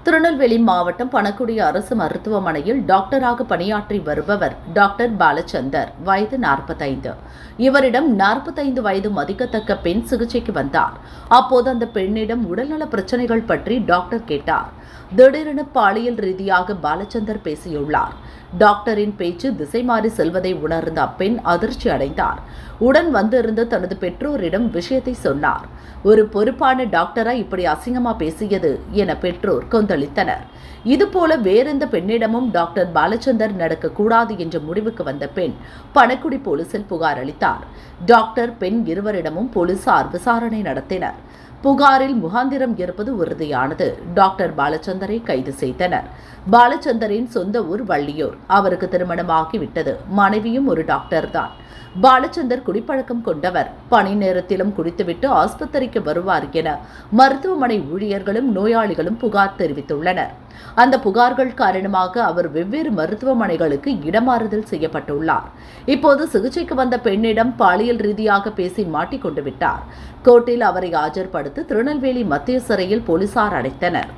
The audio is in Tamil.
திருநெல்வேலி மாவட்டம் பணக்குடி அரசு மருத்துவமனையில் டாக்டராக பணியாற்றி வருபவர் டாக்டர் பாலச்சந்தர், வயது 45. இவரிடம் 45 வயது மதிக்கத்தக்க பெண் சிகிச்சைக்கு வந்தார். அப்போது அந்த பெண்ணிடம் உடல்நல பிரச்சனைகள் பற்றி டாக்டர் கேட்டார். திடீரென பாலியல் ரீதியாக பாலச்சந்தர் பேசியுள்ளார். டாக்டரின் பேச்சு திசை மாறி செல்வதை உணர்ந்த அப்பெண் அதிர்ச்சி அடைந்தார். உடன் வந்திருந்த தனது பெற்றோரிடம் விஷயத்தை சொன்னார். ஒரு பொறுப்பான டாக்டரா இப்படி அசிங்கமா பேசியது என பெற்றோர் கொந்தளித்தனர். இதுபோல வேறெந்த பெண்ணிடமும் டாக்டர் பாலச்சந்தர் நடக்கக்கூடாது என்ற முடிவுக்கு வந்த பெண் பணக்குடி போலீசில் புகார் அளித்தார். டாக்டர், பெண் இருவரிடமும் போலீசார் விசாரணை நடத்தினர். புகாரில் முகாந்திரம் இருப்பது உறுதியானது. டாக்டர் பாலச்சந்தரை கைது செய்தனர். பாலச்சந்தரின் சொந்த ஊர் வள்ளியூர். அவருக்கு திருமணமாகிவிட்டது. மனைவியும் ஒரு டாக்டர் தான். பாலச்சந்தர் குடிப்பழக்கம் கொண்டவர். பணி நேரத்திலும் குடித்துவிட்டு ஆஸ்பத்திரிக்கு வருவார் என மருத்துவமனை ஊழியர்களும் நோயாளிகளும் புகார் தெரிவித்துள்ளனர். அந்த புகார்கள் காரணமாக அவர் வெவ்வேறு மருத்துவமனைகளுக்கு இடமாறுதல் செய்யப்பட்டுள்ளார். இப்போது சிகிச்சைக்கு வந்த பெண்ணிடம் பாலியல் ரீதியாக பேசி மாட்டிக்கொண்டு விட்டார். கோர்ட்டில் அவரை ஆஜர்படுத்தி திருநெல்வேலி மத்திய சிறையில் போலீசார் அடைத்தனர்.